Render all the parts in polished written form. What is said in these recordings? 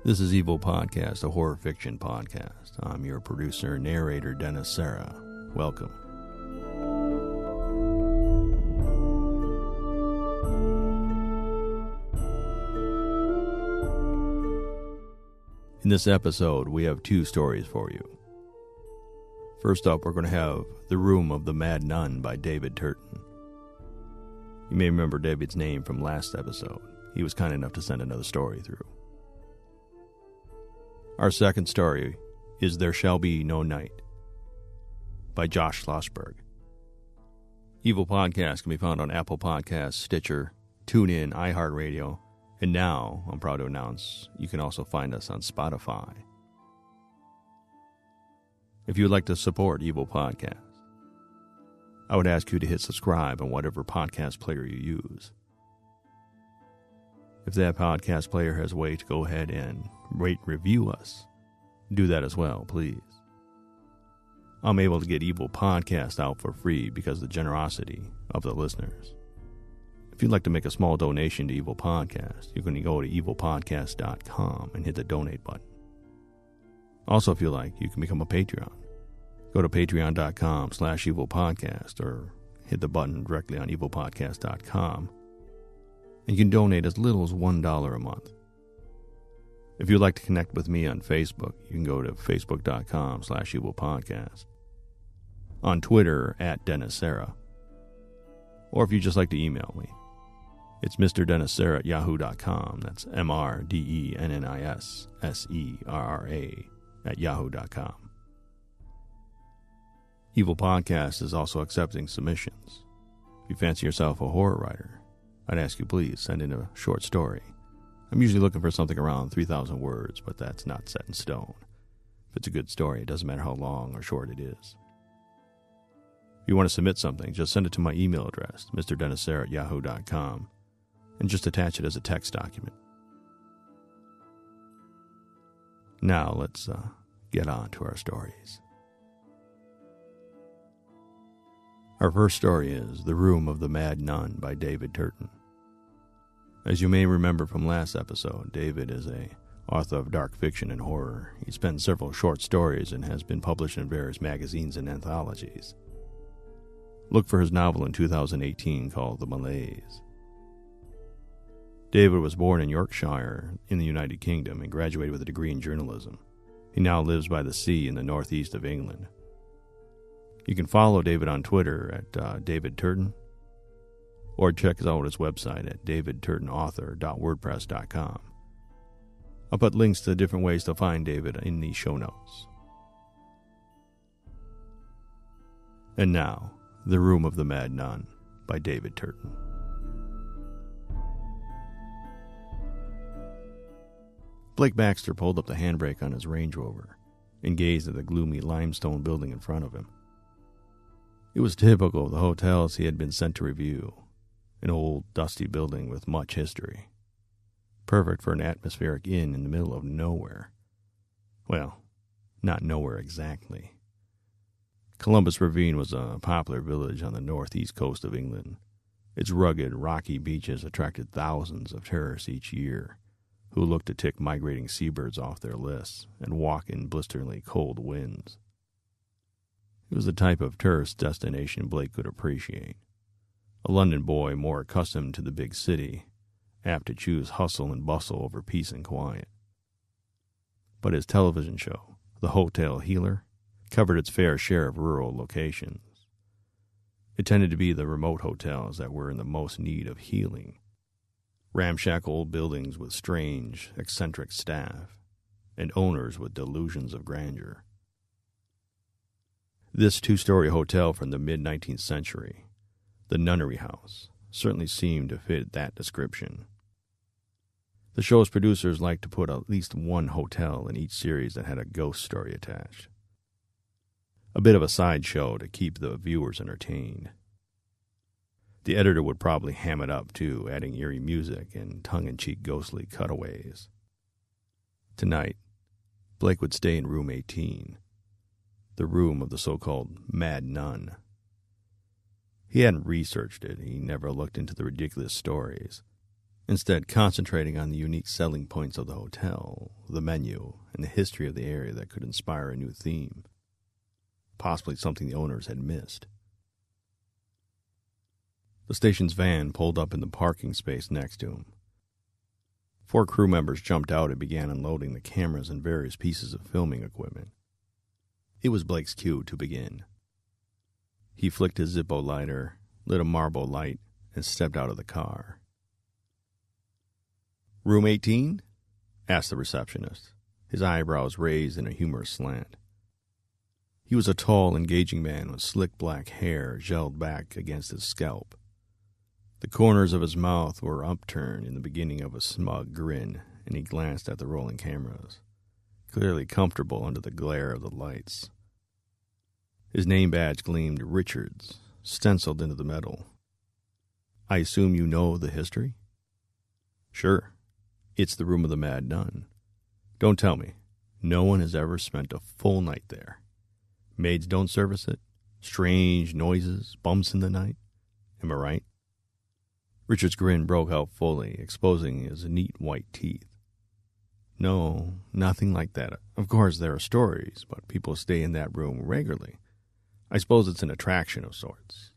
This is Evil Podcast, a horror fiction podcast. I'm your producer and narrator, Dennis Sarah. Welcome. In this episode, we have two stories for you. First up, we're going to have The Room of the Mad Nun by David Turton. You may remember David's name from last episode. He was kind enough to send another story through. Our second story is There Shall Be No Night by Josh Schlossberg. Evil Podcast can be found on Apple Podcasts, Stitcher, TuneIn, iHeartRadio, and now, I'm proud to announce, you can also find us on Spotify. If you would like to support Evil Podcast, I would ask you to hit subscribe on whatever podcast player you use. If that podcast player has a way to go ahead and rate and review us, do that as well, please. I'm able to get Evil Podcast out for free because of the generosity of the listeners. If you'd like to make a small donation to Evil Podcast, you can go to evilpodcast.com and hit the donate button. Also, if you like, you can become a Patreon. Go to patreon.com/evilpodcast or hit the button directly on evilpodcast.com. And you can donate as little as $1 a month. If you'd like to connect with me on Facebook, you can go to facebook.com/evilpodcast. On Twitter, @DennisSarah. Or if you'd just like to email me, it's mrdennisserra@yahoo.com. That's MrDennisSerra@yahoo.com. Evil Podcast is also accepting submissions. If you fancy yourself a horror writer, I'd ask you please send in a short story. I'm usually looking for something around 3,000 words, but that's not set in stone. If it's a good story, it doesn't matter how long or short it is. If you want to submit something, just send it to my email address, mrdennisserra@yahoo.com, and just attach it as a text document. Now let's get on to our stories. Our first story is The Room of the Mad Nun by David Turton. As you may remember from last episode, David is an author of dark fiction and horror. He's penned several short stories and has been published in various magazines and anthologies. Look for his novel in 2018 called The Malaise. David was born in Yorkshire in the United Kingdom and graduated with a degree in journalism. He now lives by the sea in the northeast of England. You can follow David on Twitter at David Turton, or check out his website at davidturtonauthor.wordpress.com. I'll put links to different ways to find David in the show notes. And now, The Room of the Mad Nun by David Turton. Blake Baxter pulled up the handbrake on his Range Rover and gazed at the gloomy limestone building in front of him. It was typical of the hotels he had been sent to review. An old, dusty building with much history. Perfect for an atmospheric inn in the middle of nowhere. Well, not nowhere exactly. Columbus Ravine was a popular village on the northeast coast of England. Its rugged, rocky beaches attracted thousands of tourists each year, who looked to tick migrating seabirds off their lists and walk in blisteringly cold winds. It was the type of tourist destination Blake could appreciate. A London boy more accustomed to the big city, apt to choose hustle and bustle over peace and quiet. But his television show, The Hotel Healer, covered its fair share of rural locations. It tended to be the remote hotels that were in the most need of healing. Ramshackle old buildings with strange, eccentric staff, and owners with delusions of grandeur. This two-story hotel from the mid-19th century, the Nunnery House, certainly seemed to fit that description. The show's producers liked to put at least one hotel in each series that had a ghost story attached. A bit of a sideshow to keep the viewers entertained. The editor would probably ham it up, too, adding eerie music and tongue-in-cheek ghostly cutaways. Tonight, Blake would stay in room 18, the room of the so-called Mad Nun. He hadn't researched it. He never looked into the ridiculous stories, instead concentrating on the unique selling points of the hotel, the menu, and the history of the area that could inspire a new theme, possibly something the owners had missed. The station's van pulled up in the parking space next to him. 4 crew members jumped out and began unloading the cameras and various pieces of filming equipment. It was Blake's cue to begin. He flicked his Zippo lighter, lit a Marlboro light, and stepped out of the car. "Room 18?" asked the receptionist, his eyebrows raised in a humorous slant. He was a tall, engaging man with slick black hair gelled back against his scalp. The corners of his mouth were upturned in the beginning of a smug grin, and he glanced at the rolling cameras, clearly comfortable under the glare of the lights. His name badge gleamed Richards, stenciled into the metal. "I assume you know the history?" "Sure. It's the room of the Mad Nun. Don't tell me. No one has ever spent a full night there. Maids don't service it. Strange noises, bumps in the night. Am I right?" Richard's grin broke out fully, exposing his neat white teeth. "No, nothing like that. Of course, there are stories, but people stay in that room regularly. I suppose it's an attraction of sorts.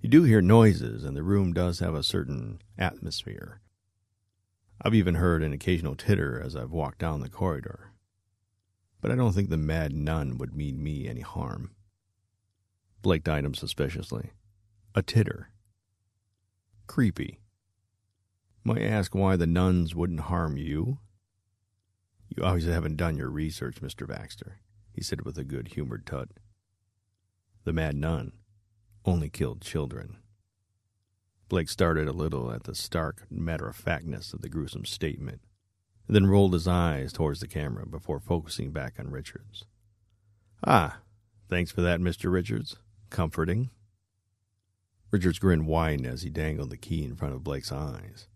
You do hear noises, and the room does have a certain atmosphere. I've even heard an occasional titter as I've walked down the corridor. But I don't think the Mad Nun would mean me any harm." Blake eyed him suspiciously. "A titter. Creepy. Might I ask why the nuns wouldn't harm you?" "You obviously haven't done your research, Mr. Baxter," he said with a good-humored tut. "The Mad Nun only killed children." Blake started a little at the stark matter-of-factness of the gruesome statement, and then rolled his eyes towards the camera before focusing back on Richards. "Ah, thanks for that, Mr. Richards. Comforting." Richards' grin widened as he dangled the key in front of Blake's eyes.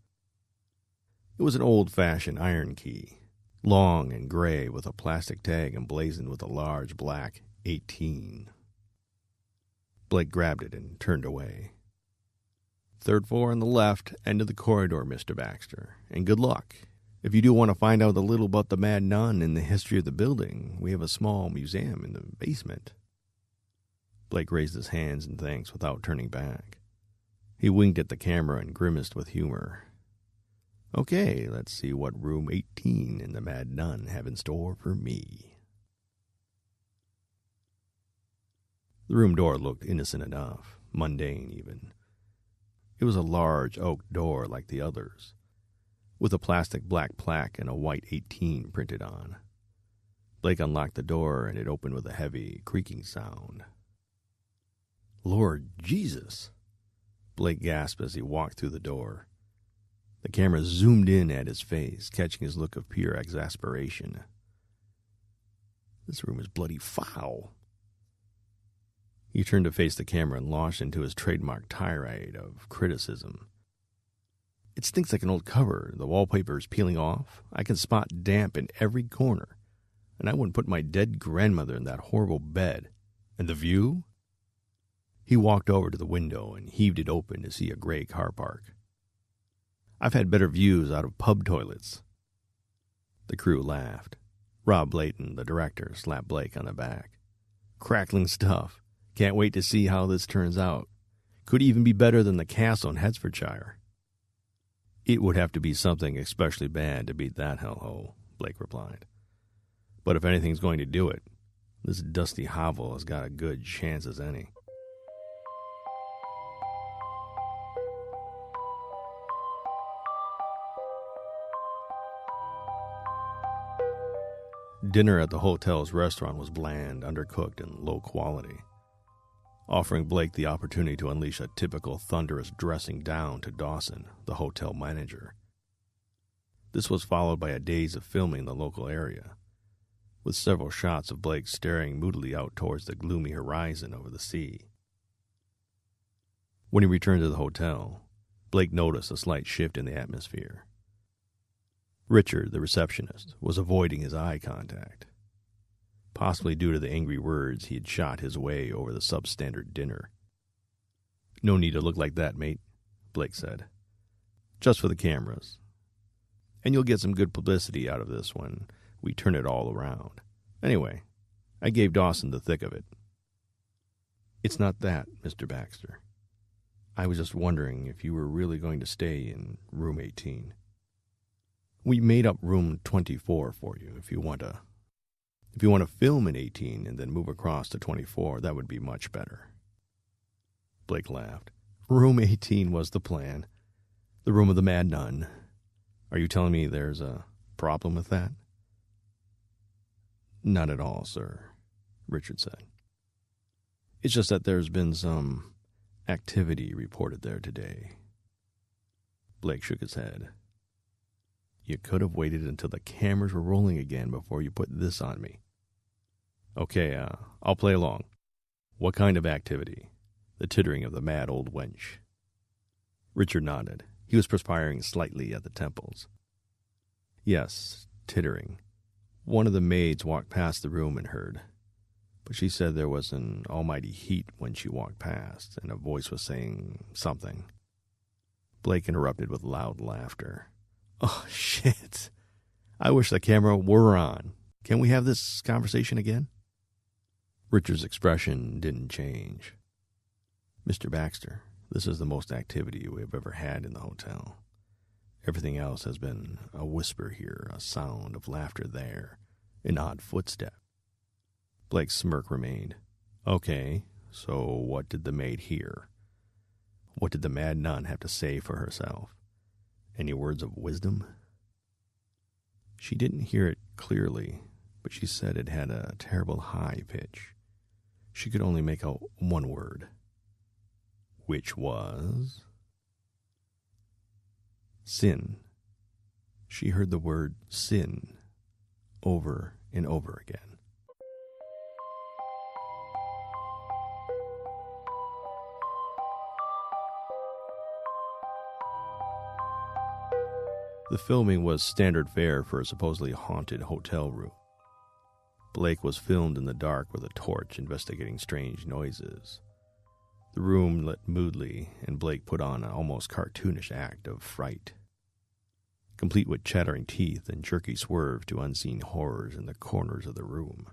It was an old-fashioned iron key, long and gray with a plastic tag emblazoned with a large black 18. Blake grabbed it and turned away. "Third floor on the left, end of the corridor, Mr. Baxter, and good luck. If you do want to find out a little about the Mad Nun and the history of the building, we have a small museum in the basement." Blake raised his hands in thanks without turning back. He winked at the camera and grimaced with humor. "Okay, let's see what room 18 and the Mad Nun have in store for me." The room door looked innocent enough, mundane even. It was a large oak door like the others, with a plastic black plaque and a white 18 printed on. Blake unlocked the door and it opened with a heavy, creaking sound. "Lord Jesus!" Blake gasped as he walked through the door. The camera zoomed in at his face, catching his look of pure exasperation. "This room is bloody foul." He turned to face the camera and launched into his trademark tirade of criticism. "It stinks like an old cover. The wallpaper is peeling off. I can spot damp in every corner. And I wouldn't put my dead grandmother in that horrible bed. And the view?" He walked over to the window and heaved it open to see a gray car park. "I've had better views out of pub toilets." The crew laughed. Rob Layton, the director, slapped Blake on the back. "Crackling stuff. Can't wait to see how this turns out. Could even be better than the castle in Hertfordshire." "It would have to be something especially bad to beat that hellhole," Blake replied. "But if anything's going to do it, this dusty hovel has got a good chance as any." Dinner at the hotel's restaurant was bland, undercooked, and low quality, offering Blake the opportunity to unleash a typical thunderous dressing down to Dawson, the hotel manager. This was followed by a daze of filming in the local area, with several shots of Blake staring moodily out towards the gloomy horizon over the sea. When he returned to the hotel, Blake noticed a slight shift in the atmosphere. Richard, the receptionist, was avoiding his eye contact, possibly due to the angry words he had shot his way over the substandard dinner. "No need to look like that, mate," Blake said. "Just for the cameras. And you'll get some good publicity out of this when we turn it all around. Anyway, I gave Dawson the thick of it." "It's not that, Mr. Baxter. I was just wondering if you were really going to stay in room 18. We made up room 24 for you if you want to film in 18 and then move across to 24, that would be much better." Blake laughed. "Room 18 was the plan. The room of the Mad Nun. Are you telling me there's a problem with that?" "Not at all, sir," Richard said. "It's just that there's been some activity reported there today." Blake shook his head. "You could have waited until the cameras were rolling again before you put this on me." "Okay, I'll play along. What kind of activity?" "The tittering of the mad old wench." Richard nodded. He was perspiring slightly at the temples. "Yes, tittering. One of the maids walked past the room and heard. But she said there was an almighty heat when she walked past, and a voice was saying something." Blake interrupted with loud laughter. "Oh, shit. I wish the camera were on. Can we have this conversation again?" Richard's expression didn't change. "Mr. Baxter, this is the most activity we have ever had in the hotel. Everything else has been a whisper here, a sound of laughter there, an odd footstep." Blake's smirk remained. "Okay, so what did the maid hear? What did the Mad Nun have to say for herself? Any words of wisdom?" "She didn't hear it clearly, but she said it had a terrible high pitch. She could only make out one word." "Which was?" "Sin. She heard the word sin over and over again." The filming was standard fare for a supposedly haunted hotel room. Blake was filmed in the dark with a torch investigating strange noises. The room lit moodily, and Blake put on an almost cartoonish act of fright, complete with chattering teeth and jerky swerve to unseen horrors in the corners of the room.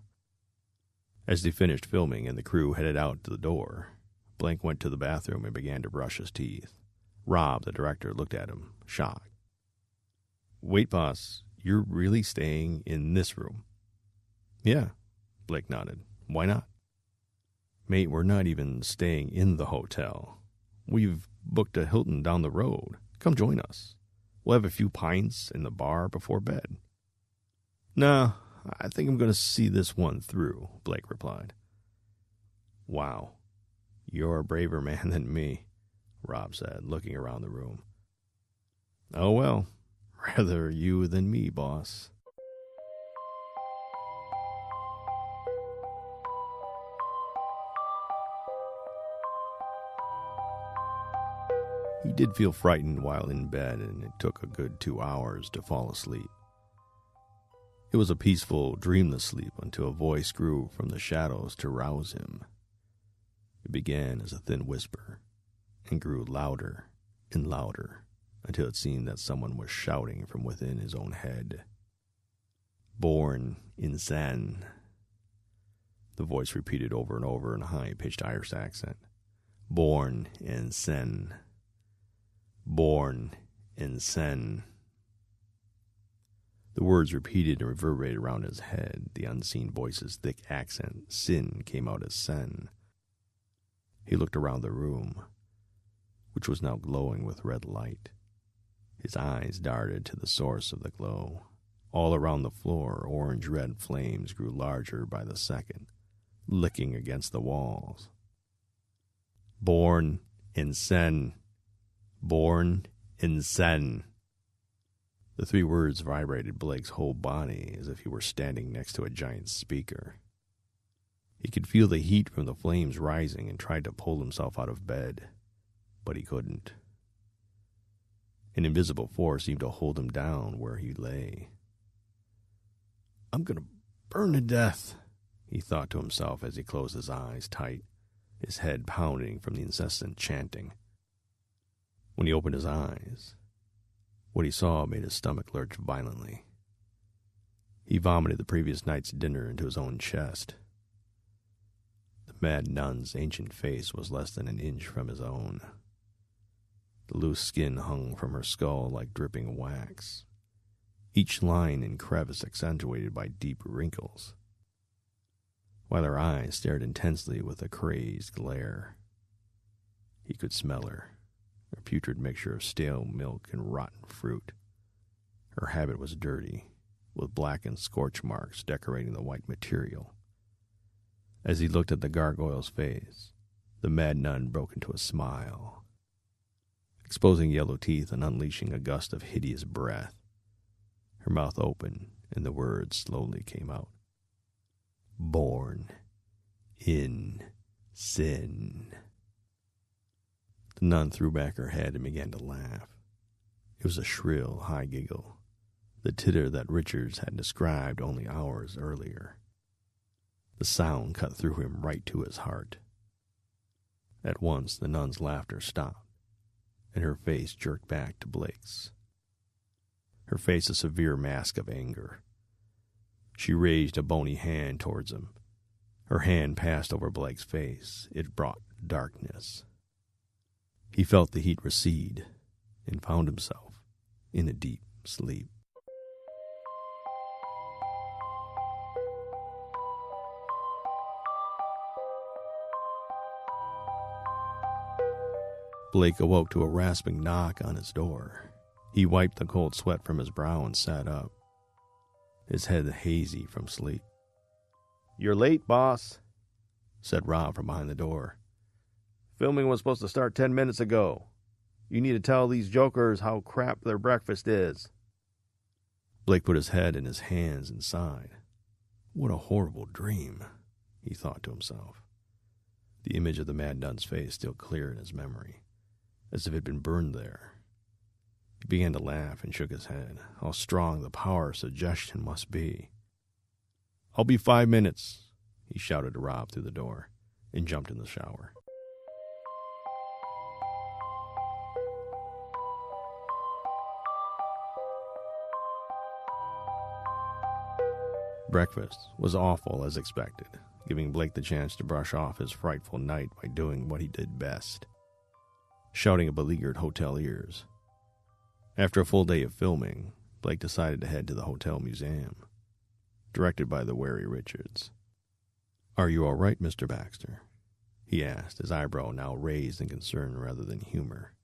As they finished filming and the crew headed out to the door, Blake went to the bathroom and began to brush his teeth. Rob, the director, looked at him, shocked. "Wait, boss, you're really staying in this room?" "Yeah," Blake nodded. "Why not?" "Mate, we're not even staying in the hotel. We've booked a Hilton down the road. Come join us. We'll have a few pints in the bar before bed." "No, I think I'm going to see this one through," Blake replied. "Wow, you're a braver man than me," Rob said, looking around the room. "Oh well, rather you than me, boss." He did feel frightened while in bed, and it took a good 2 hours to fall asleep. It was a peaceful, dreamless sleep until a voice grew from the shadows to rouse him. It began as a thin whisper and grew louder and louder until it seemed that someone was shouting from within his own head. "Born insane," the voice repeated over and over in a high-pitched Irish accent. "Born insane. Born insane." The words repeated and reverberated around his head. The unseen voice's thick accent, sin, came out as sen. He looked around the room, which was now glowing with red light. His eyes darted to the source of the glow. All around the floor, orange-red flames grew larger by the second, licking against the walls. "Born insane. Born insane." The 3 words vibrated Blake's whole body as if he were standing next to a giant speaker. He could feel the heat from the flames rising and tried to pull himself out of bed, but he couldn't. An invisible force seemed to hold him down where he lay. "I'm going to burn to death," he thought to himself as he closed his eyes tight, his head pounding from the incessant chanting. When he opened his eyes, what he saw made his stomach lurch violently. He vomited the previous night's dinner into his own chest. The mad nun's ancient face was less than an inch from his own. The loose skin hung from her skull like dripping wax, each line and crevice accentuated by deep wrinkles, while her eyes stared intensely with a crazed glare. He could smell her, a putrid mixture of stale milk and rotten fruit. Her habit was dirty, with blackened scorch marks decorating the white material. As he looked at the gargoyle's face, the mad nun broke into a smile, exposing yellow teeth and unleashing a gust of hideous breath. Her mouth opened, and the words slowly came out. "Born in sin." The nun threw back her head and began to laugh. It was a shrill, high giggle, the titter that Richards had described only hours earlier. The sound cut through him right to his heart. At once the nun's laughter stopped, and her face jerked back to Blake's. Her face a severe mask of anger. She raised a bony hand towards him. Her hand passed over Blake's face. It brought darkness. He felt the heat recede and found himself in a deep sleep. Blake awoke to a rasping knock on his door. He wiped the cold sweat from his brow and sat up, his head hazy from sleep. "You're late, boss," said Rob from behind the door. "Filming was supposed to start 10 minutes ago. You need to tell these jokers how crap their breakfast is." Blake put his head in his hands and sighed. What a horrible dream, he thought to himself. The image of the mad nun's face still clear in his memory, as if it had been burned there. He began to laugh and shook his head. How strong the power of suggestion must be. "I'll be 5 minutes," he shouted to Rob through the door, and jumped in the shower. Breakfast was awful as expected, giving Blake the chance to brush off his frightful night by doing what he did best, shouting at beleaguered hotel ears. After a full day of filming, Blake decided to head to the hotel museum, directed by the wary Richards. "Are you all right, Mr. Baxter?" he asked, his eyebrow now raised in concern rather than humor.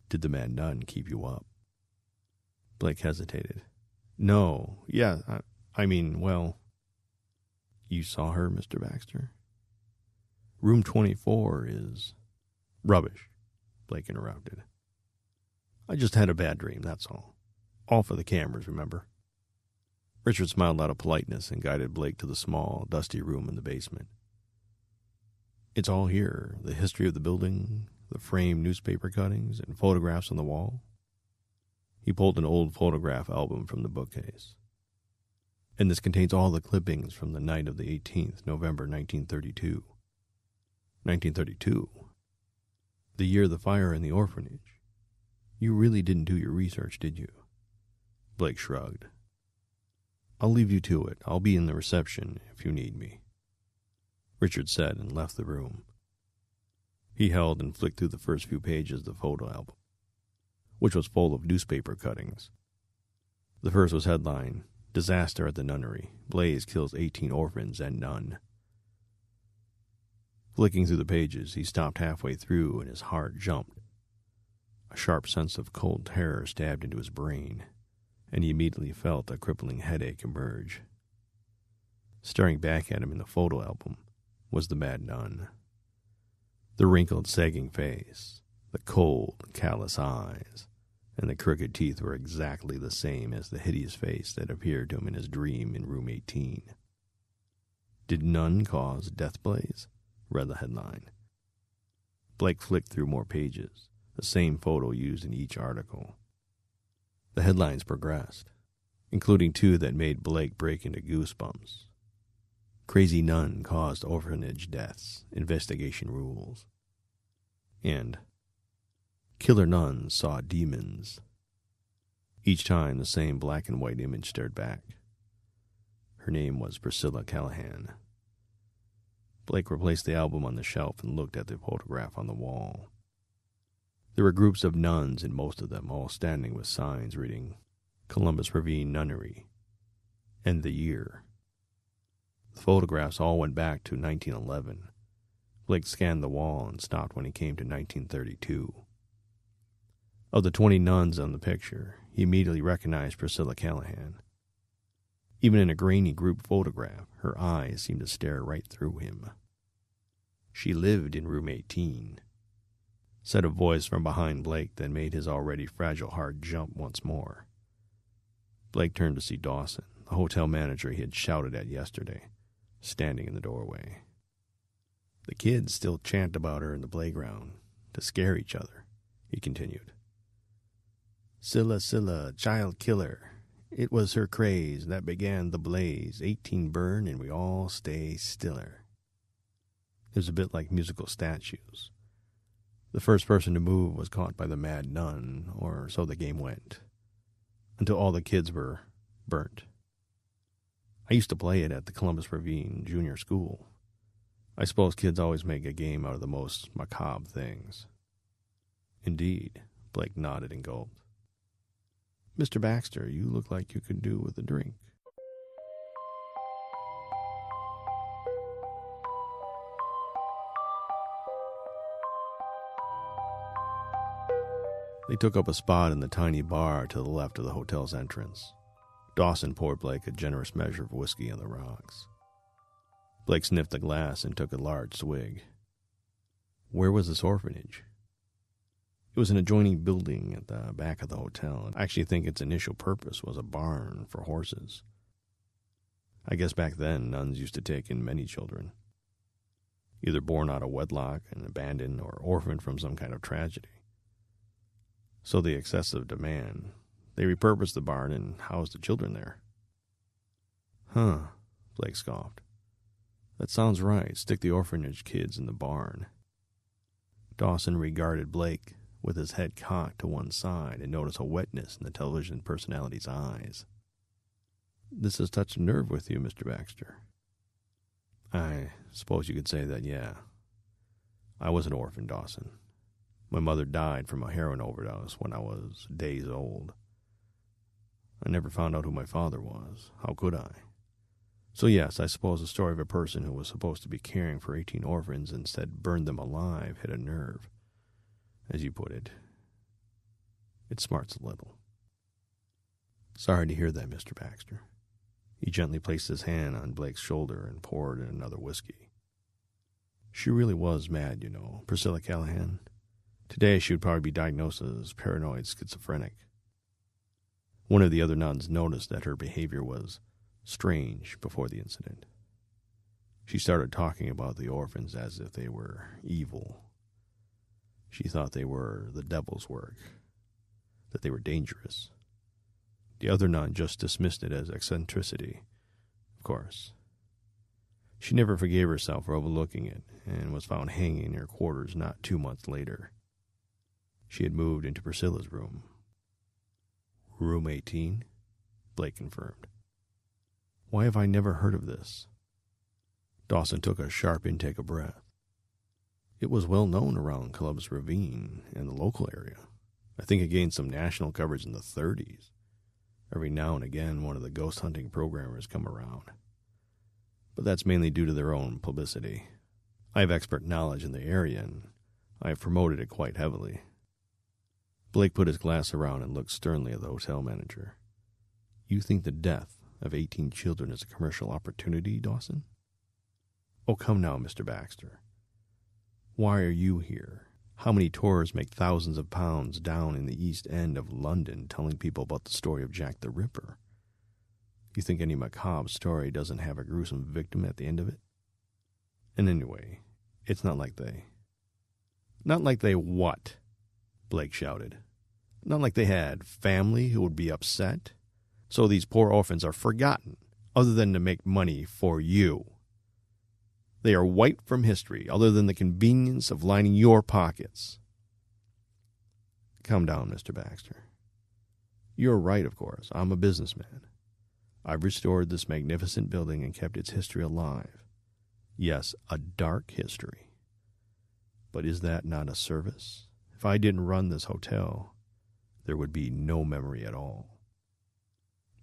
"Did the mad nun keep you up?" Blake hesitated. "No, yeah, I mean, well..." "You saw her, Mr. Baxter? Room 24 is..." "Rubbish," Blake interrupted. "I just had a bad dream, that's all. All for the cameras, remember?" Richard smiled out of politeness and guided Blake to the small, dusty room in the basement. "It's all here, the history of the building, the framed newspaper cuttings, and photographs on the wall." He pulled an old photograph album from the bookcase. "And this contains all the clippings from the night of the 18th, November 1932. 1932? The year of the fire in the orphanage. You really didn't do your research, did you?" Blake shrugged. "I'll leave you to it. I'll be in the reception if you need me," Richard said and left the room. He held and flicked through the first few pages of the photo album, which was full of newspaper cuttings. The first was headlined, "Disaster at the Nunnery. Blaze kills 18 orphans and nun." Flicking through the pages, he stopped halfway through and his heart jumped. A sharp sense of cold terror stabbed into his brain, and he immediately felt a crippling headache emerge. Staring back at him in the photo album was the mad nun. The wrinkled, sagging face, the cold, callous eyes, and the crooked teeth were exactly the same as the hideous face that appeared to him in his dream in room 18. "Did Nun cause death blaze?" read the headline. Blake flicked through more pages, the same photo used in each article. The headlines progressed, including two that made Blake break into goosebumps. "Crazy Nun Caused Orphanage Deaths, Investigation Rules." And "Killer Nuns Saw Demons." Each time the same black and white image stared back. Her name was Priscilla Callahan. Blake replaced the album on the shelf and looked at the photograph on the wall. There were groups of nuns in most of them, all standing with signs reading Columbus Ravine Nunnery and the year. The photographs all went back to 1911. Blake scanned the wall and stopped when he came to 1932. Of the 20 nuns on the picture, he immediately recognized Priscilla Callahan. Even in a grainy group photograph, her eyes seemed to stare right through him. "She lived in room 18, said a voice from behind Blake that made his already fragile heart jump once more. Blake turned to see Dawson, the hotel manager he had shouted at yesterday, standing in the doorway. "The kids still chant about her in the playground to scare each other," he continued. "Scylla, Scylla, child killer. It was her craze that began the blaze. 18 burn and we all stay stiller." It was a bit like musical statues. The first person to move was caught by the mad nun, or so the game went, until all the kids were burnt. I used to play it at the Columbus Ravine Junior School. I suppose kids always make a game out of the most macabre things. "Indeed," Blake nodded and gulped. "Mr. Baxter, you look like you could do with a drink." They took up a spot in the tiny bar to the left of the hotel's entrance. Dawson poured Blake a generous measure of whiskey on the rocks. Blake sniffed the glass and took a large swig. Where was this orphanage? It was an adjoining building at the back of the hotel. I actually think its initial purpose was a barn for horses. I guess back then nuns used to take in many children, either born out of wedlock and abandoned or orphaned from some kind of tragedy. So the excessive demand, they repurposed the barn and housed the children there. "Huh," Blake scoffed. "That sounds right. Stick the orphanage kids in the barn." Dawson regarded Blake with his head cocked to one side and noticed a wetness in the television personality's eyes. "This has touched a nerve with you, Mr. Baxter." "I suppose you could say that, yeah. I was an orphan, Dawson. My mother died from a heroin overdose when I was days old. I never found out who my father was. How could I? So yes, I suppose the story of a person who was supposed to be caring for 18 orphans and instead burned them alive hit a nerve. As you put it, it smarts a little." "Sorry to hear that, Mr. Baxter." He gently placed his hand on Blake's shoulder and poured in another whiskey. "She really was mad, you know, Priscilla Callahan. Today she would probably be diagnosed as paranoid schizophrenic." One of the other nuns noticed that her behavior was strange before the incident. She started talking about the orphans as if they were evil. She thought they were the devil's work, that they were dangerous. The other nun just dismissed it as eccentricity, of course. She never forgave herself for overlooking it and was found hanging in her quarters not 2 months later. She had moved into Priscilla's room. "Room 18, Blake confirmed. "Why have I never heard of this?" Dawson took a sharp intake of breath. It was well known around Columbus Ravine and the local area. I think it gained some national coverage in the 30s. Every now and again, one of the ghost hunting programmers come around. But that's mainly due to their own publicity. I have expert knowledge in the area, and I have promoted it quite heavily. Blake put his glass around and looked sternly at the hotel manager. "You think the death of 18 children is a commercial opportunity, Dawson?" "Oh, come now, Mr. Baxter. Why are you here? How many tours make thousands of pounds down in the East End of London telling people about the story of Jack the Ripper? You think any macabre story doesn't have a gruesome victim at the end of it? And anyway, it's not like they... Not like they what? Blake shouted. Not like they had family who would be upset. So these poor orphans are forgotten, other than to make money for you. They are wiped from history, other than the convenience of lining your pockets. Calm down, Mr. Baxter. You're right, of course. I'm a businessman. I've restored this magnificent building and kept its history alive. Yes, a dark history. But is that not a service? If I didn't run this hotel, there would be no memory at all.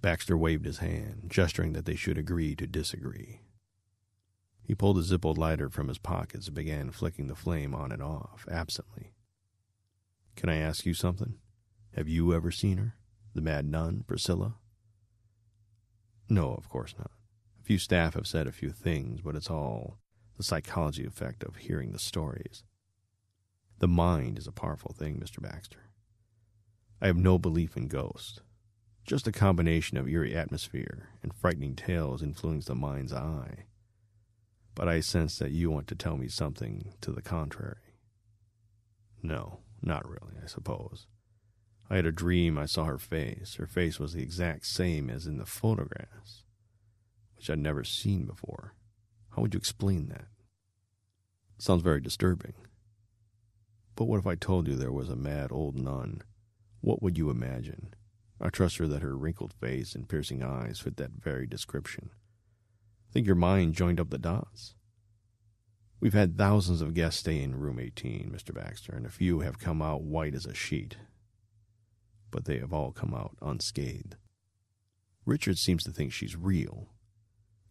Baxter waved his hand, gesturing that they should agree to disagree. He pulled a Zippo lighter from his pockets and began flicking the flame on and off, absently. Can I ask you something? Have you ever seen her? The mad nun, Priscilla? No, of course not. A few staff have said a few things, but it's all the psychology effect of hearing the stories. The mind is a powerful thing, Mr. Baxter. I have no belief in ghosts. Just a combination of eerie atmosphere and frightening tales influence the mind's eye. But I sense that you want to tell me something to the contrary. No, not really, I suppose. I had a dream I saw her face. Her face was the exact same as in the photographs, which I'd never seen before. How would you explain that? Sounds very disturbing. But what if I told you there was a mad old nun? What would you imagine? I trust her that her wrinkled face and piercing eyes fit that very description. I think your mind joined up the dots. We've had thousands of guests stay in room 18, Mr. Baxter, and a few have come out white as a sheet. But they have all come out unscathed. Richard seems to think she's real.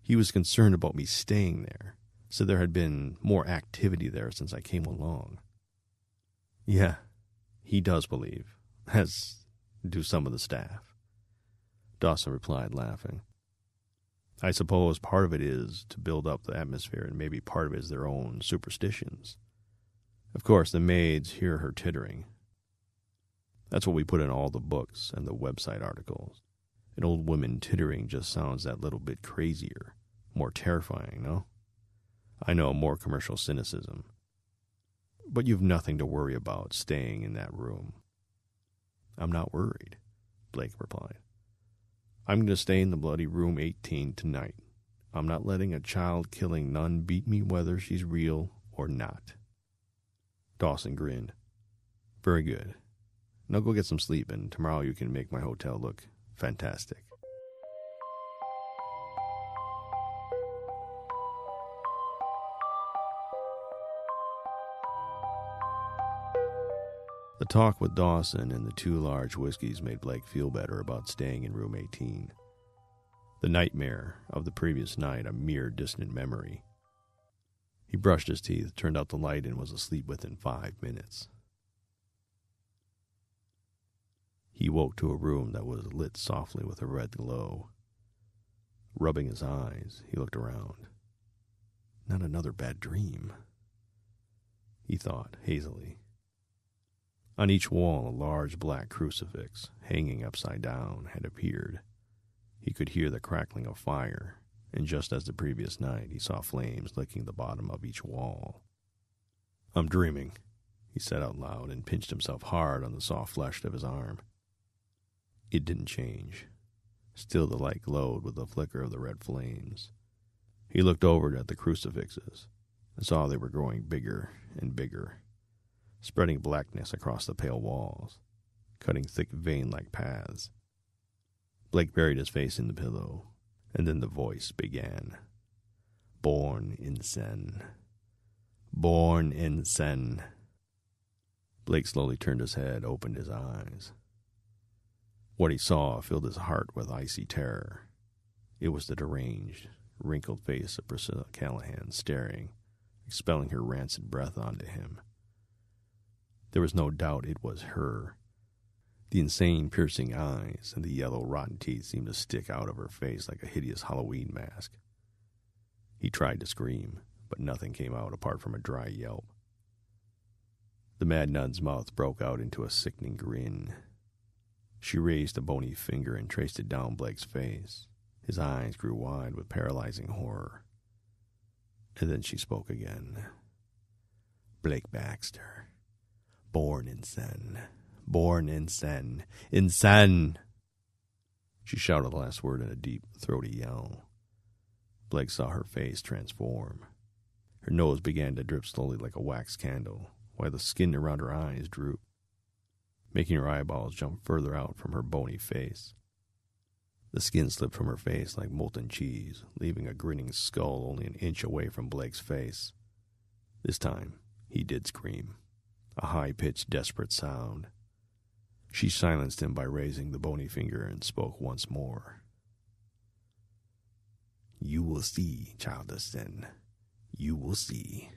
He was concerned about me staying there, said there had been more activity there since I came along. Yeah, he does believe, as do some of the staff. Dawson replied, laughing. I suppose part of it is to build up the atmosphere, and maybe part of it is their own superstitions. Of course, the maids hear her tittering. That's what we put in all the books and the website articles. An old woman tittering just sounds that little bit crazier, more terrifying, no? I know, more commercial cynicism. But you've nothing to worry about staying in that room. I'm not worried, Blake replied. I'm going to stay in the bloody room 18 tonight. I'm not letting a child-killing nun beat me whether she's real or not. Dawson grinned. Very good. Now go get some sleep, and tomorrow you can make my hotel look fantastic. The talk with Dawson and the 2 large whiskeys made Blake feel better about staying in room 18. The nightmare of the previous night a mere distant memory. He brushed his teeth, turned out the light, and was asleep within 5 minutes. He woke to a room that was lit softly with a red glow. Rubbing his eyes, he looked around. Not another bad dream, he thought hazily. On each wall, a large black crucifix, hanging upside down, had appeared. He could hear the crackling of fire, and just as the previous night, he saw flames licking the bottom of each wall. I'm dreaming, he said out loud, and pinched himself hard on the soft flesh of his arm. It didn't change. Still the light glowed with the flicker of the red flames. He looked over at the crucifixes and saw they were growing bigger and bigger, spreading blackness across the pale walls, cutting thick vein-like paths. Blake buried his face in the pillow, and then the voice began. Born in Sen. Born in Sen. Blake slowly turned his head, opened his eyes. What he saw filled his heart with icy terror. It was the deranged, wrinkled face of Priscilla Callahan staring, expelling her rancid breath onto him. There was no doubt it was her. The insane, piercing eyes and the yellow, rotten teeth seemed to stick out of her face like a hideous Halloween mask. He tried to scream, but nothing came out apart from a dry yelp. The mad nun's mouth broke out into a sickening grin. She raised a bony finger and traced it down Blake's face. His eyes grew wide with paralyzing horror. And then she spoke again. Blake Baxter. Born in sin. Born in sin. In sin! She shouted the last word in a deep, throaty yell. Blake saw her face transform. Her nose began to drip slowly like a wax candle, while the skin around her eyes drooped, making her eyeballs jump further out from her bony face. The skin slipped from her face like molten cheese, leaving a grinning skull only an inch away from Blake's face. This time, he did scream, a high-pitched, desperate sound. She silenced him by raising the bony finger and spoke once more. You will see, child of sin. You will see.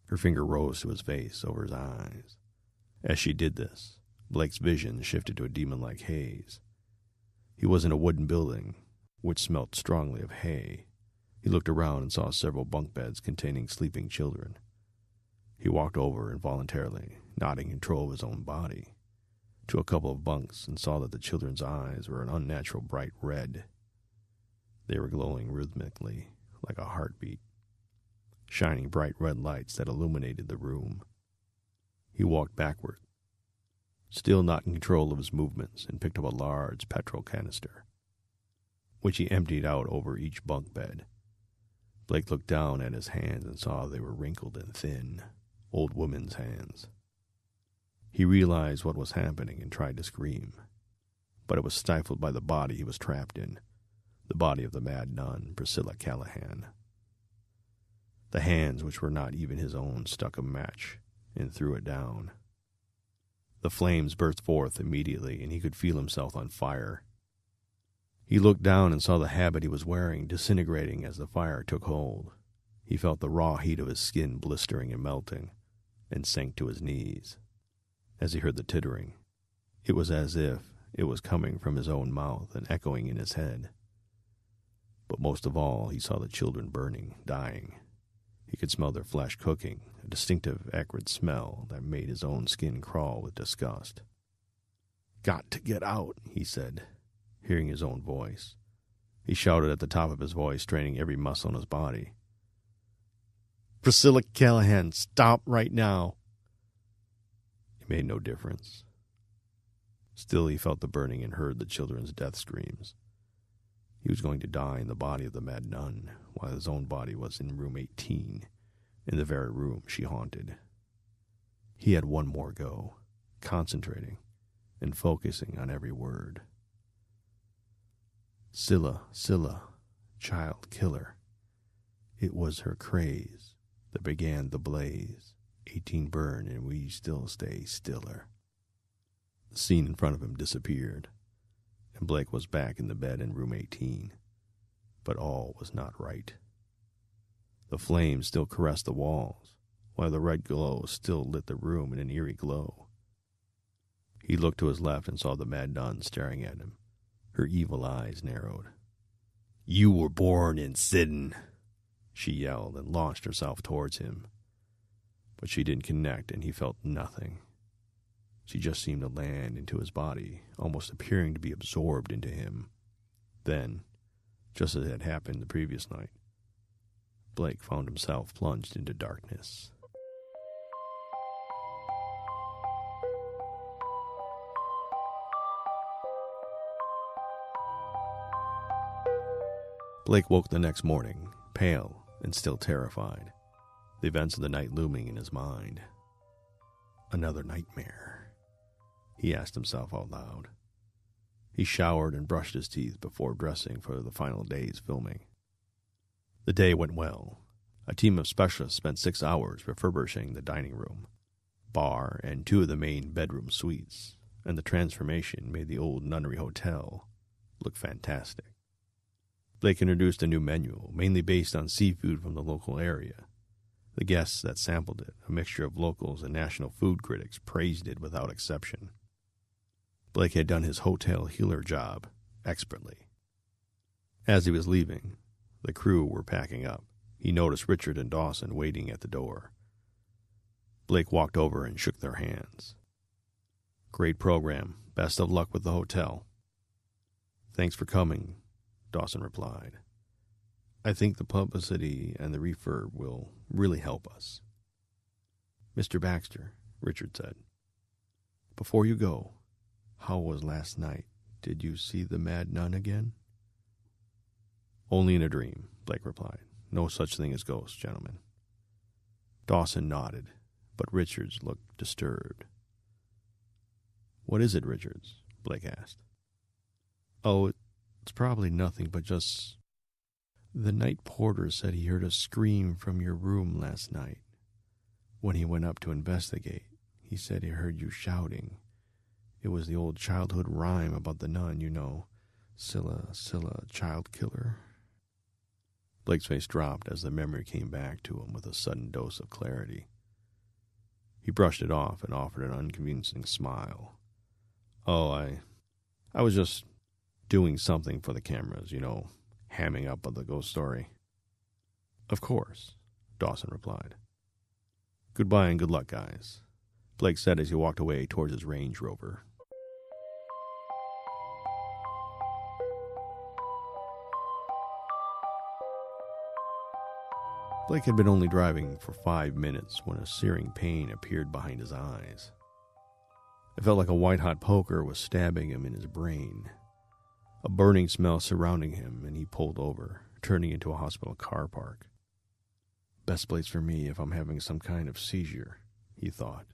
Her finger rose to his face, over his eyes. As she did this, Blake's vision shifted to a demon-like haze. He was in a wooden building, which smelt strongly of hay. He looked around and saw several bunk beds containing sleeping children. He walked over involuntarily, not in control of his own body, to a couple of bunks and saw that the children's eyes were an unnatural bright red. They were glowing rhythmically, like a heartbeat, shining bright red lights that illuminated the room. He walked backward, still not in control of his movements, and picked up a large petrol canister, which he emptied out over each bunk bed. Blake looked down at his hands and saw they were wrinkled and thin, old women's hands. He realized what was happening and tried to scream, but it was stifled by the body he was trapped in, the body of the mad nun, Priscilla Callahan. The hands, which were not even his own, stuck a match and threw it down. The flames burst forth immediately, and he could feel himself on fire. He looked down and saw the habit he was wearing disintegrating as the fire took hold. He felt the raw heat of his skin blistering and melting, and sank to his knees. As he heard the tittering, it was as if it was coming from his own mouth and echoing in his head. But most of all, he saw the children burning, dying. He could smell their flesh cooking, a distinctive, acrid smell that made his own skin crawl with disgust. "Got to get out," he said, hearing his own voice. He shouted at the top of his voice, straining every muscle in his body. "Priscilla Callahan, stop right now!" It made no difference. Still, he felt the burning and heard the children's death screams. He was going to die in the body of the mad nun, while his own body was in room 18, in the very room she haunted. He had one more go, concentrating and focusing on every word. Scylla, child killer. It was her craze that began the blaze. 18 burn and we still stay stiller. The scene in front of him disappeared, and Blake was back in the bed in room 18. But all was not right. The flames still caressed the walls, while the red glow still lit the room in an eerie glow. He looked to his left and saw the mad nun staring at him. Her evil eyes narrowed. "You were born in sin," she yelled and launched herself towards him. But she didn't connect, and he felt nothing. She just seemed to land into his body, almost appearing to be absorbed into him. Then, just as it had happened the previous night, Blake found himself plunged into darkness. Blake woke the next morning, pale and still terrified, the events of the night looming in his mind. Another nightmare, he asked himself out loud. He showered and brushed his teeth before dressing for the final day's filming. The day went well. A team of specialists spent 6 hours refurbishing the dining room, bar, and 2 of the main bedroom suites, and the transformation made the old nunnery hotel look fantastic. Blake introduced a new menu, mainly based on seafood from the local area. The guests that sampled it, a mixture of locals and national food critics, praised it without exception. Blake had done his hotel healer job expertly. As he was leaving, the crew were packing up. He noticed Richard and Dawson waiting at the door. Blake walked over and shook their hands. "Great program. Best of luck with the hotel." "Thanks for coming," Dawson replied. "I think the publicity and the refurb will really help us." "Mr. Baxter," Richard said, "before you go, how was last night? Did you see the mad nun again?" "Only in a dream," Blake replied. "No such thing as ghosts, gentlemen." Dawson nodded, but Richards looked disturbed. "What is it, Richards?" Blake asked. "Oh, it's probably nothing but just... The night porter said he heard a scream from your room last night. When he went up to investigate, he said he heard you shouting. It was the old childhood rhyme about the nun, you know. Scylla, Scylla, child killer." Blake's face dropped as the memory came back to him with a sudden dose of clarity. He brushed it off and offered an unconvincing smile. "Oh, I was just doing something for the cameras, you know, hamming up of the ghost story." "Of course," Dawson replied. "Goodbye and good luck, guys," Blake said as he walked away towards his Range Rover. Blake had been only driving for 5 minutes when a searing pain appeared behind his eyes. It felt like a white-hot poker was stabbing him in his brain. A burning smell surrounding him, and he pulled over, turning into a hospital car park. "Best place for me if I'm having some kind of seizure," he thought.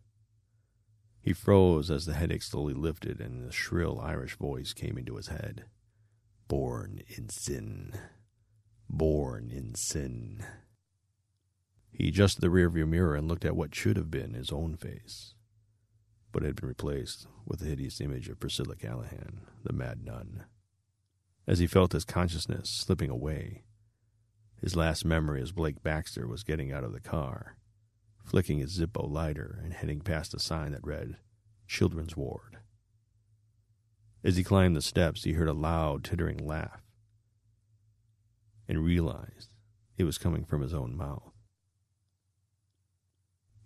He froze as the headache slowly lifted and a shrill Irish voice came into his head. "Born in sin. Born in sin." He adjusted the rearview mirror and looked at what should have been his own face, but it had been replaced with the hideous image of Priscilla Callahan, the mad nun. As he felt his consciousness slipping away, his last memory as Blake Baxter was getting out of the car, flicking his Zippo lighter and heading past a sign that read, "Children's Ward." As he climbed the steps, he heard a loud, tittering laugh and realized it was coming from his own mouth.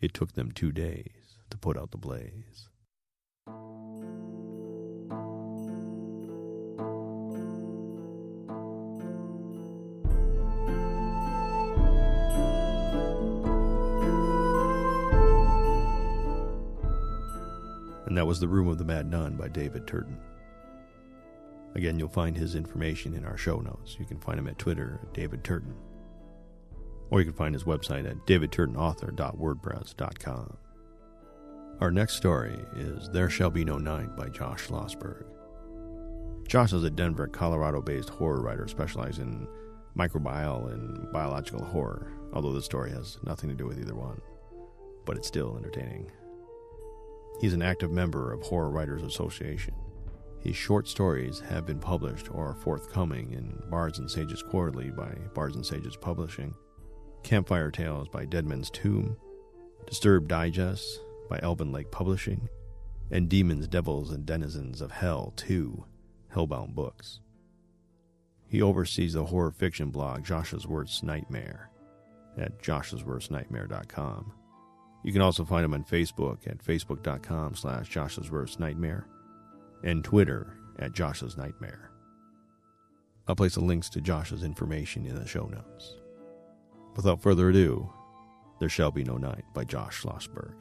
It took them 2 days to put out the blaze. And that was The Room of the Mad Nun by David Turton. Again, you'll find his information in our show notes. You can find him at Twitter at David Turton. Or you can find his website at davidturtonauthor.wordpress.com. Our next story is There Shall Be No Night by Josh Schlossberg. Josh is a Denver, Colorado-based horror writer specializing in microbial and biological horror, although this story has nothing to do with either one, but it's still entertaining. He's an active member of Horror Writers Association. His short stories have been published or are forthcoming in Bards and Sages Quarterly by Bards and Sages Publishing, Campfire Tales by Deadman's Tomb, Disturbed Digest by Elven Lake Publishing, and Demons, Devils, and Denizens of Hell 2, Hellbound Books. He oversees the horror fiction blog Josh's Worst Nightmare at joshsworstnightmare.com. You can also find him on Facebook at facebook.com/Josh's Worst Nightmare and Twitter at Josh's Nightmare. I'll place the links to Josh's information in the show notes. Without further ado, There Shall Be No Night by Josh Schlossberg.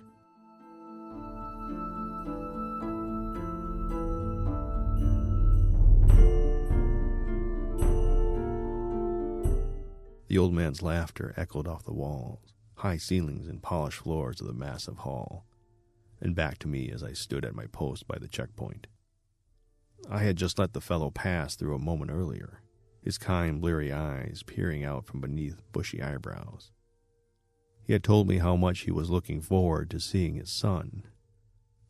The old man's laughter echoed off the walls, high ceilings, and polished floors of the massive hall, and back to me as I stood at my post by the checkpoint. I had just let the fellow pass through a moment earlier, his kind, bleary eyes peering out from beneath bushy eyebrows. He had told me how much he was looking forward to seeing his son.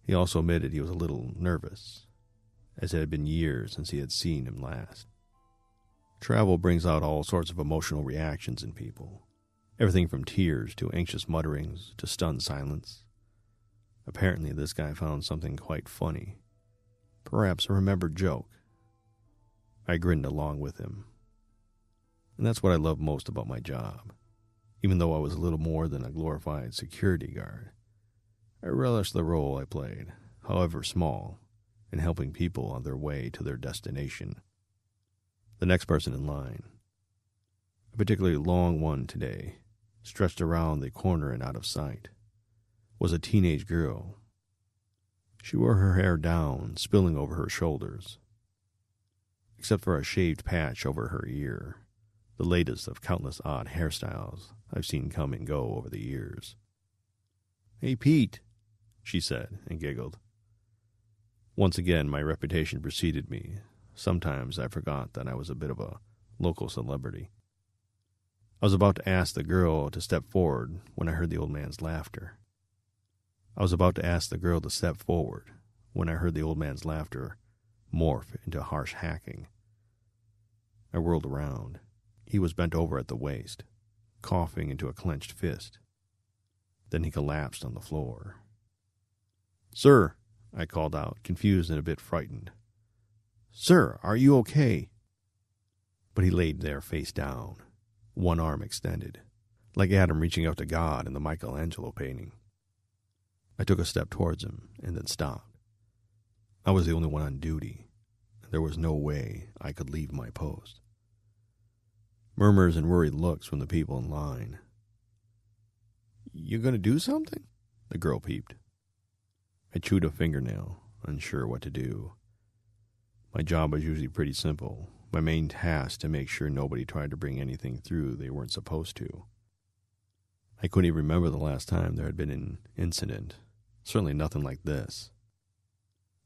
He also admitted he was a little nervous, as it had been years since he had seen him last. Travel brings out all sorts of emotional reactions in people, everything from tears to anxious mutterings to stunned silence. Apparently this guy found something quite funny, perhaps a remembered joke. I grinned along with him. And that's what I love most about my job. Even though I was a little more than a glorified security guard, I relished the role I played, however small, in helping people on their way to their destination. The next person in line, a particularly long one today, stretched around the corner and out of sight, was a teenage girl. She wore her hair down, spilling over her shoulders, except for a shaved patch over her ear, the latest of countless odd hairstyles I've seen come and go over the years. "Hey, Pete," she said, and giggled. Once again, my reputation preceded me. Sometimes I forgot that I was a bit of a local celebrity. I was about to ask the girl to step forward when I heard the old man's laughter. Morph into harsh hacking. I whirled around. He was bent over at the waist, coughing into a clenched fist. Then he collapsed on the floor. "Sir," I called out, confused and a bit frightened. "Sir, are you okay?" But he laid there face down, one arm extended, like Adam reaching out to God in the Michelangelo painting. I took a step towards him and then stopped. I was the only one on duty, and there was no way I could leave my post. Murmurs and worried looks from the people in line. "You gonna do something?" the girl peeped. I chewed a fingernail, unsure what to do. My job was usually pretty simple. My main task to make sure nobody tried to bring anything through they weren't supposed to. I couldn't even remember the last time there had been an incident. Certainly nothing like this.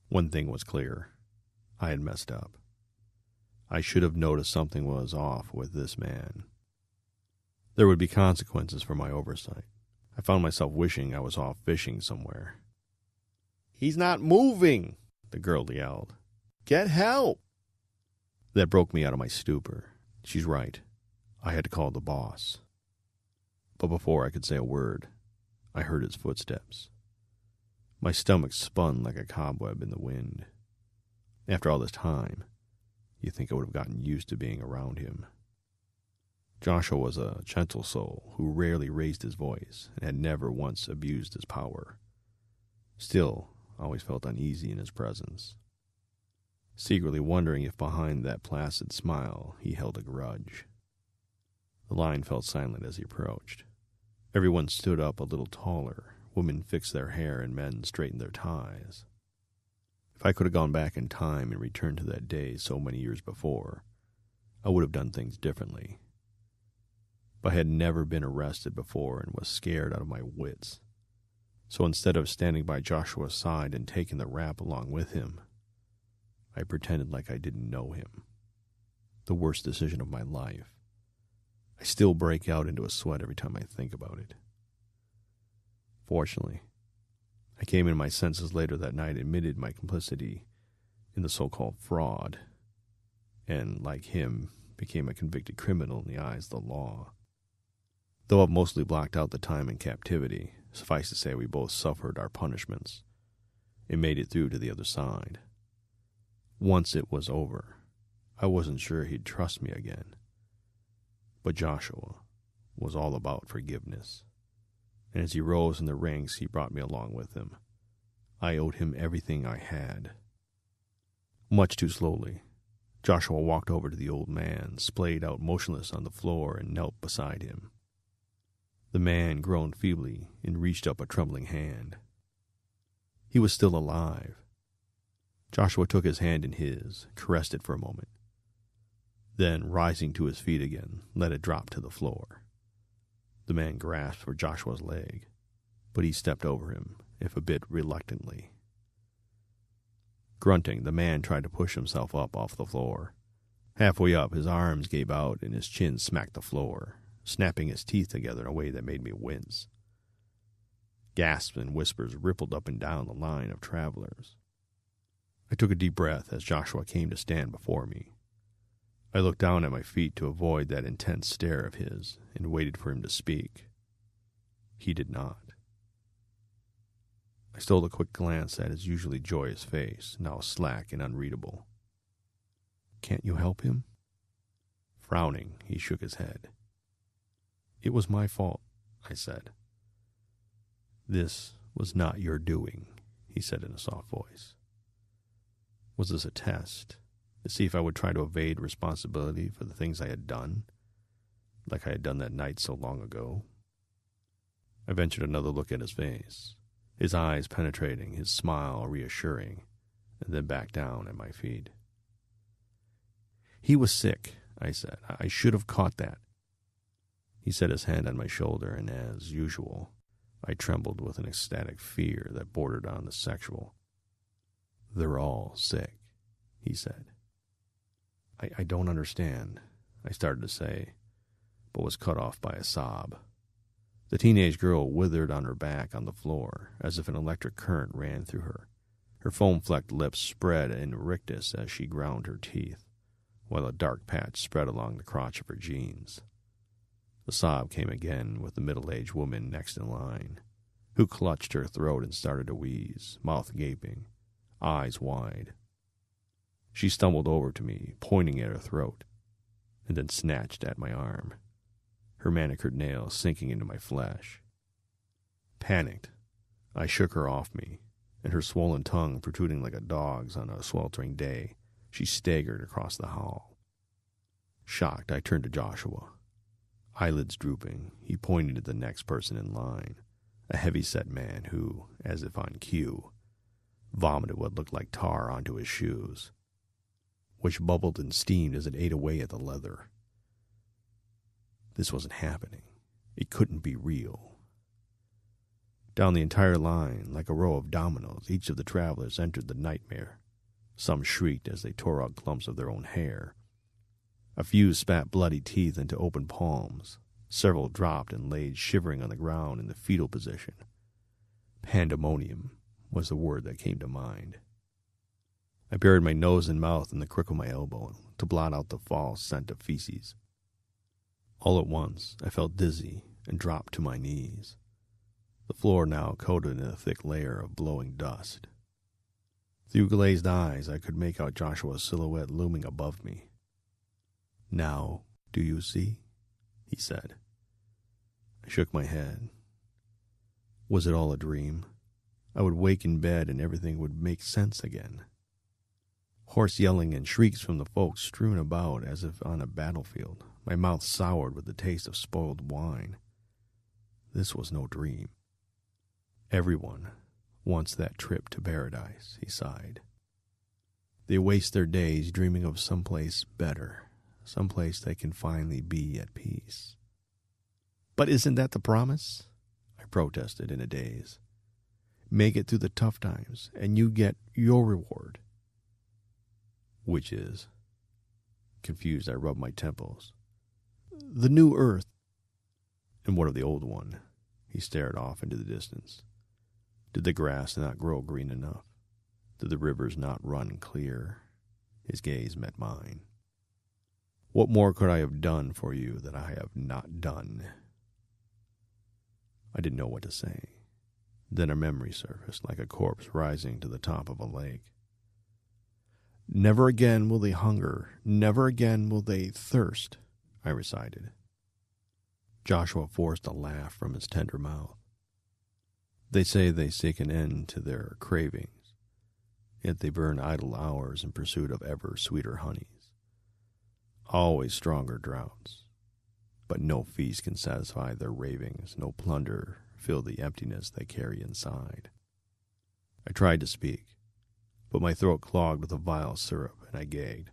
One thing was clear. I had messed up. I should have noticed something was off with this man. There would be consequences for my oversight. I found myself wishing I was off fishing somewhere. "He's not moving," the girl yelled. "Get help!" That broke me out of my stupor. She's right. I had to call the boss. But before I could say a word, I heard his footsteps. My stomach spun like a cobweb in the wind. After all this time, you'd think I would have gotten used to being around him. Joshua was a gentle soul who rarely raised his voice and had never once abused his power. Still, I always felt uneasy in his presence, secretly wondering if behind that placid smile he held a grudge. The line fell silent as he approached. Everyone stood up a little taller. Women fixed their hair and men straightened their ties. If I could have gone back in time and returned to that day so many years before, I would have done things differently. But I had never been arrested before and was scared out of my wits. So instead of standing by Joshua's side and taking the rap along with him, I pretended like I didn't know him. The worst decision of my life. I still break out into a sweat every time I think about it. Fortunately, I came into my senses later that night and admitted my complicity in the so-called fraud, and, like him, became a convicted criminal in the eyes of the law. Though I've mostly blocked out the time in captivity, suffice to say we both suffered our punishments and made it through to the other side. Once it was over, I wasn't sure he'd trust me again. But Joshua was all about forgiveness. And as he rose in the ranks, he brought me along with him. I owed him everything I had. Much too slowly, Joshua walked over to the old man, splayed out motionless on the floor, and knelt beside him. The man groaned feebly and reached up a trembling hand. He was still alive. Joshua took his hand in his, caressed it for a moment. Then, rising to his feet again, let it drop to the floor. The man grasped for Joshua's leg, but he stepped over him, if a bit reluctantly. Grunting, the man tried to push himself up off the floor. Halfway up, his arms gave out and his chin smacked the floor, snapping his teeth together in a way that made me wince. Gasps and whispers rippled up and down the line of travelers. I took a deep breath as Joshua came to stand before me. I looked down at my feet to avoid that intense stare of his and waited for him to speak. He did not. I stole a quick glance at his usually joyous face, now slack and unreadable. "Can't you help him?" Frowning, he shook his head. "It was my fault," I said. This was not your doing, he said in a soft voice. Was this a test, to see if I would try to evade responsibility for the things I had done, like I had done that night so long ago? I ventured another look at his face, his eyes penetrating, his smile reassuring, and then back down at my feet. He was sick, I said. I should have caught that. He set his hand on my shoulder, and as usual, I trembled with an ecstatic fear that bordered on the sexual. They're all sick, he said. I don't understand, I started to say, but was cut off by a sob. The teenage girl withered on her back on the floor, as if an electric current ran through her. Her foam-flecked lips spread in rictus as she ground her teeth, while a dark patch spread along the crotch of her jeans. The sob came again with the middle-aged woman next in line, who clutched her throat and started to wheeze, mouth gaping, eyes wide. She stumbled over to me, pointing at her throat, and then snatched at my arm, her manicured nails sinking into my flesh. Panicked, I shook her off me, and her swollen tongue protruding like a dog's on a sweltering day, she staggered across the hall. Shocked, I turned to Joshua. Eyelids drooping, he pointed to the next person in line, a heavy-set man who, as if on cue, vomited what looked like tar onto his shoes, which bubbled and steamed as it ate away at the leather. This wasn't happening. It couldn't be real. Down the entire line, like a row of dominoes, each of the travelers entered the nightmare. Some shrieked as they tore out clumps of their own hair. A few spat bloody teeth into open palms. Several dropped and laid shivering on the ground in the fetal position. Pandemonium was the word that came to mind. I buried my nose and mouth in the crook of my elbow to blot out the false scent of feces. All at once, I felt dizzy and dropped to my knees, the floor now coated in a thick layer of blowing dust. Through glazed eyes, I could make out Joshua's silhouette looming above me. "Now, do you see?" he said. I shook my head. Was it all a dream? I would wake in bed and everything would make sense again. Hoarse yelling and shrieks from the folks strewn about as if on a battlefield, my mouth soured with the taste of spoiled wine. This was no dream. Everyone wants that trip to paradise, he sighed. They waste their days dreaming of someplace better, someplace they can finally be at peace. But isn't that the promise? I protested in a daze. Make it through the tough times, and you get your reward. Which is? Confused, I rubbed my temples. The new earth. And what of the old one? He stared off into the distance. Did the grass not grow green enough? Did the rivers not run clear? His gaze met mine. What more could I have done for you that I have not done? I didn't know what to say. Then a memory surfaced like a corpse rising to the top of a lake. Never again will they hunger, never again will they thirst, I recited. Joshua forced a laugh from his tender mouth. They say they seek an end to their cravings, yet they burn idle hours in pursuit of ever sweeter honeys. Always stronger draughts, but no feast can satisfy their ravings, no plunder fill the emptiness they carry inside. I tried to speak, but my throat clogged with a vile syrup, and I gagged.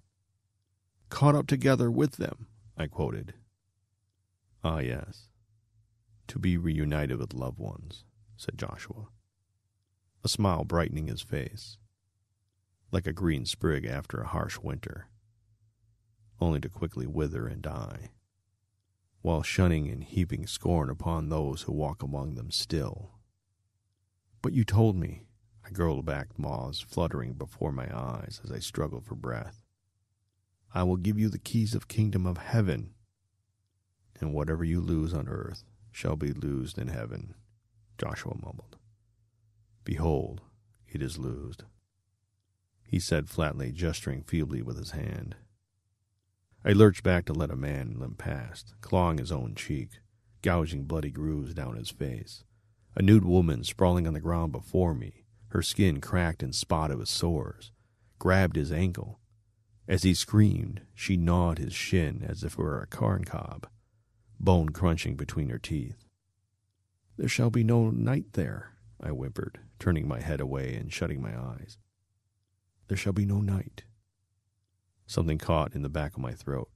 Caught up together with them, I quoted. Ah, yes. To be reunited with loved ones, said Joshua, a smile brightening his face, like a green sprig after a harsh winter, only to quickly wither and die, while shunning and heaping scorn upon those who walk among them still. But you told me, I gurgled back, moths fluttering before my eyes as I struggled for breath. I will give you the keys of kingdom of heaven, and whatever you lose on earth shall be loosed in heaven, Joshua mumbled. Behold, it is loosed, he said flatly, gesturing feebly with his hand. I lurched back to let a man limp past, clawing his own cheek, gouging bloody grooves down his face, A nude woman sprawling on the ground before me, her skin cracked and spotted with sores, grabbed his ankle. As he screamed, she gnawed his shin as if it were a corn cob, bone crunching between her teeth. "There shall be no night there," I whimpered, turning my head away and shutting my eyes. "There shall be no night." Something caught in the back of my throat.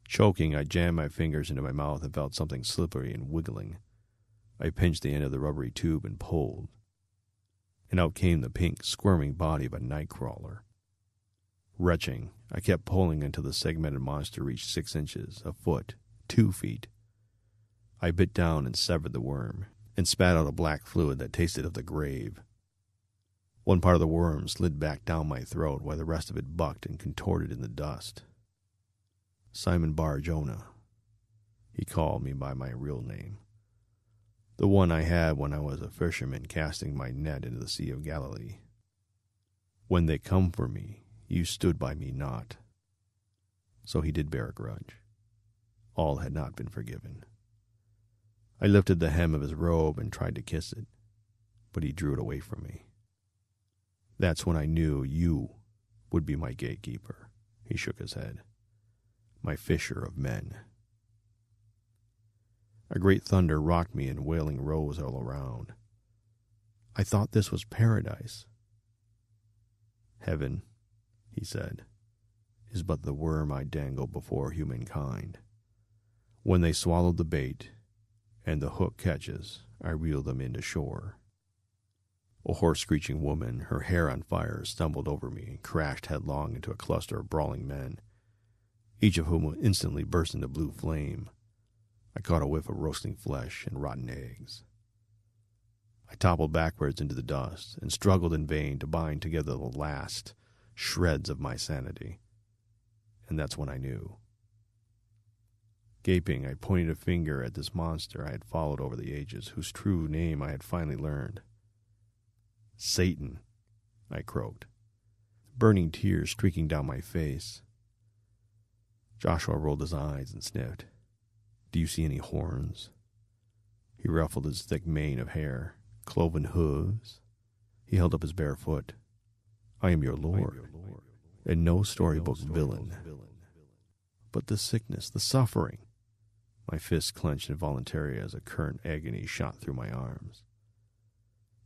Choking, I jammed my fingers into my mouth and felt something slippery and wiggling. I pinched the end of the rubbery tube and pulled. And out came the pink, squirming body of a nightcrawler. Retching, I kept pulling until the segmented monster reached 6 inches, a foot, 2 feet. I bit down and severed the worm, and spat out a black fluid that tasted of the grave. One part of the worm slid back down my throat while the rest of it bucked and contorted in the dust. Simon Bar Jonah. He called me by my real name. The one I had when I was a fisherman casting my net into the Sea of Galilee. When they come for me, you stood by me not. So he did bear a grudge. All had not been forgiven. I lifted the hem of his robe and tried to kiss it, but he drew it away from me. That's when I knew you would be my gatekeeper. He shook his head. My fisher of men. A great thunder rocked me and wailing rose all around. I thought this was paradise. Heaven, he said, is but the worm I dangle before humankind. When they swallowed the bait, and the hook catches, I reel them into shore. A hoarse-screeching woman, her hair on fire, stumbled over me and crashed headlong into a cluster of brawling men, each of whom instantly burst into blue flame. I caught a whiff of roasting flesh and rotten eggs. I toppled backwards into the dust and struggled in vain to bind together the last shreds of my sanity. And that's when I knew. Gaping, I pointed a finger at this monster I had followed over the ages, whose true name I had finally learned. "Satan," I croaked, burning tears streaking down my face. Joshua rolled his eyes and sniffed. "Do you see any horns?" He ruffled his thick mane of hair. "Cloven hooves?" He held up his bare foot. "I am your Lord, and no storybook villain. But the sickness, the suffering." My fists clenched involuntarily as a current agony shot through my arms.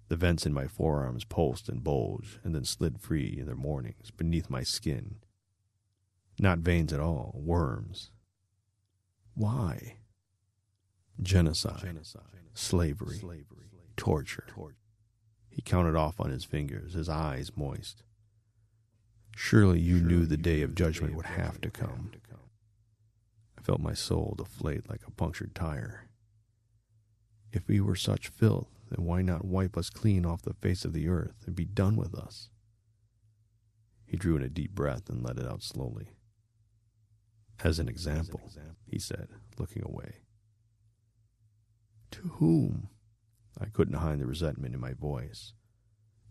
The vents in my forearms pulsed and bulged, and then slid free in their moorings beneath my skin. Not veins at all, worms. Why? Genocide, slavery, torture. He counted off on his fingers, his eyes moist. Surely you knew the day of judgment would have to come. I felt my soul deflate like a punctured tire. If we were such filth, then why not wipe us clean off the face of the earth and be done with us? He drew in a deep breath and let it out slowly. "As an example," he said, looking away. "To whom?" I couldn't hide the resentment in my voice,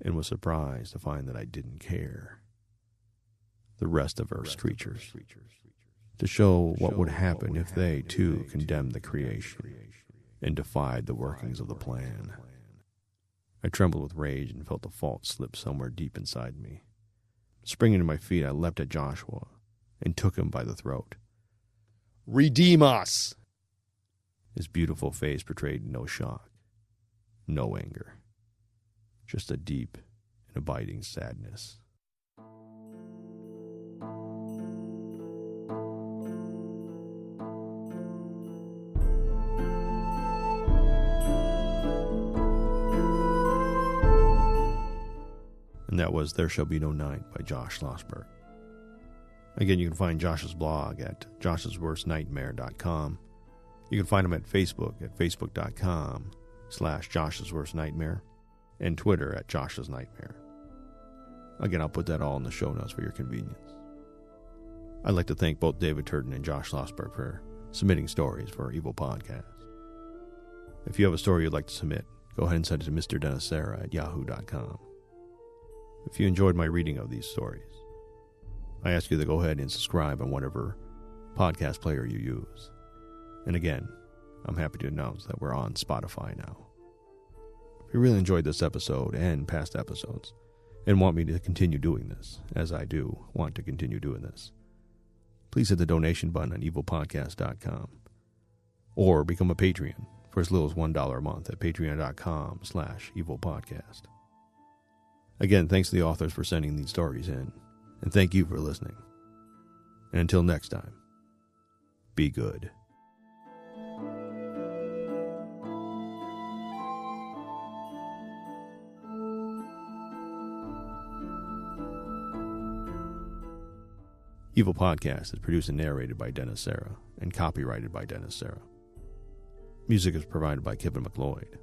and was surprised to find that I didn't care. The rest of Earth's creatures, to show what would happen if they, too, condemned the creation and defied the workings of the plan. I trembled with rage and felt the fault slip somewhere deep inside me. Springing to my feet, I leapt at Joshua and took him by the throat. "Redeem us!" His beautiful face betrayed no shock, no anger, just a deep and abiding sadness. And that was There Shall Be No Night by Josh Schlossberg. Again, you can find Josh's blog at joshsworstnightmare.com. You can find him at Facebook at facebook.com/joshsworstnightmare and Twitter at Josh's Nightmare. Again, I'll put that all in the show notes for your convenience. I'd like to thank both David Turton and Josh Schlossberg for submitting stories for our Evil Podcast. If you have a story you'd like to submit, go ahead and send it to mrdennisera@yahoo.com. If you enjoyed my reading of these stories, I ask you to go ahead and subscribe on whatever podcast player you use. And again, I'm happy to announce that we're on Spotify now. If you really enjoyed this episode and past episodes, and want me to continue doing this, as I do want to continue doing this, please hit the donation button on evilpodcast.com or become a Patreon for as little as $1 a month at patreon.com/evilpodcast. Again, thanks to the authors for sending these stories in, and thank you for listening. And until next time, be good. Evil Podcast is produced and narrated by Dennis Sarah and copyrighted by Dennis Sarah. Music is provided by Kevin MacLeod.